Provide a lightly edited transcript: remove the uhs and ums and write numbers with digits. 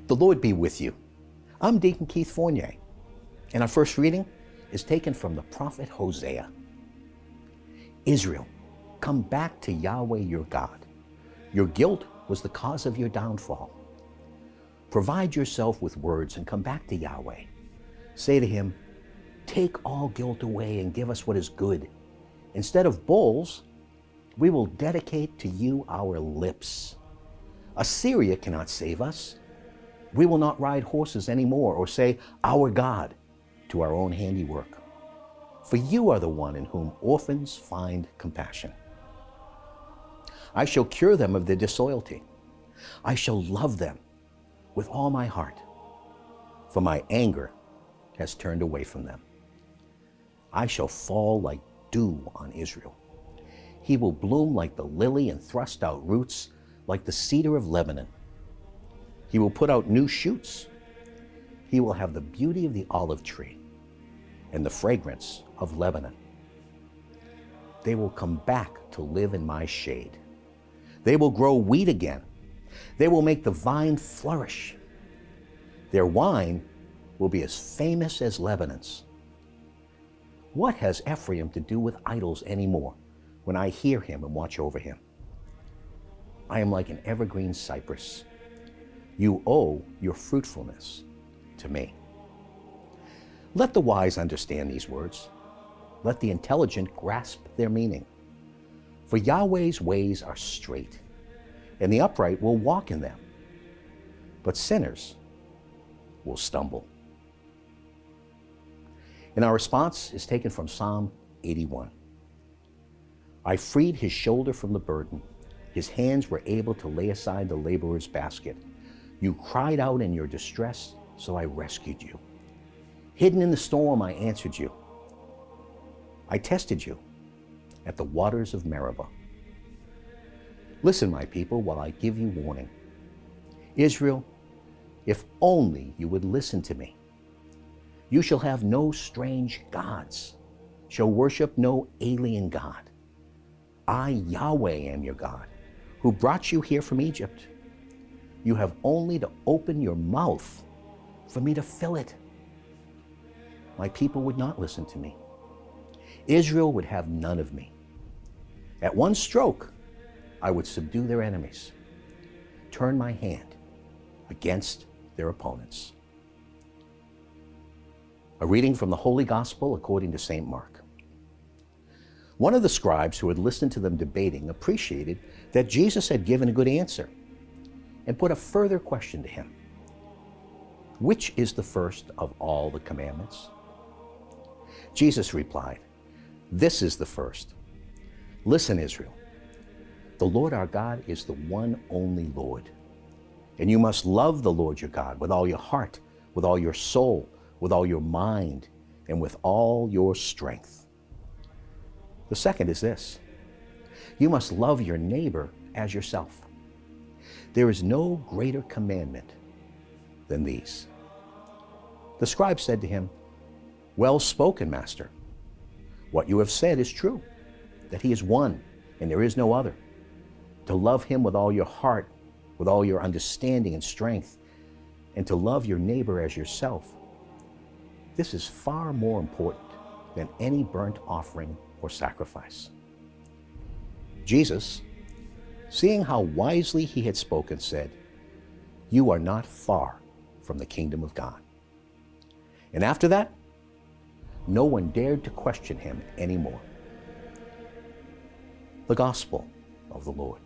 The Lord be with you. I'm Deacon Keith Fournier, and our first reading is taken from the prophet Hosea. Israel, come back to Yahweh your God. Your guilt was the cause of your downfall. Provide yourself with words and come back to Yahweh. Say to him, take all guilt away and give us what is good. Instead of bulls, we will dedicate to you our lips. Assyria cannot save us. We will not ride horses anymore or say, our God, to our own handiwork. For you are the one in whom orphans find compassion. I shall cure them of their disloyalty. I shall love them with all my heart, for my anger has turned away from them. I shall fall like dew on Israel. He will bloom like the lily and thrust out roots like the cedar of Lebanon. He will put out new shoots. He will have the beauty of the olive tree and the fragrance of Lebanon. They will come back to live in my shade. They will grow wheat again. They will make the vine flourish. Their wine will be as famous as Lebanon's. What has Ephraim to do with idols anymore when I hear him and watch over him? I am like an evergreen cypress. You owe your fruitfulness to me. Let the wise understand these words. Let the intelligent grasp their meaning. For Yahweh's ways are straight, and the upright will walk in them, but sinners will stumble. And our response is taken from Psalm 81. I freed his shoulder from the burden. His hands were able to lay aside the laborer's basket. You cried out in your distress, so I rescued you. Hidden in the storm, I answered you. I tested you at the waters of Meribah. Listen, my people, while I give you warning. Israel, if only you would listen to me. You shall have no strange gods, shall worship no alien God. I, Yahweh, am your God, who brought you here from Egypt. You have only to open your mouth for me to fill it. My people would not listen to me. Israel would have none of me. At one stroke, I would subdue their enemies, turn my hand against their opponents. A reading from the Holy Gospel according to St. Mark. One of the scribes who had listened to them debating appreciated that Jesus had given a good answer and put a further question to him. Which is the first of all the commandments? Jesus replied, this is the first. Listen, Israel, the Lord our God is the one only Lord, and you must love the Lord your God with all your heart, with all your soul, with all your mind, and with all your strength. The second is this: you must love your neighbor as yourself. There is no greater commandment than these. The scribe said to him, well spoken, Master. What you have said is true, that he is one and there is no other. To love him with all your heart, with all your understanding and strength, and to love your neighbor as yourself. This is far more important than any burnt offering or sacrifice. Jesus, seeing how wisely he had spoken, said, you are not far from the kingdom of God. And after that, no one dared to question him anymore. The Gospel of the Lord.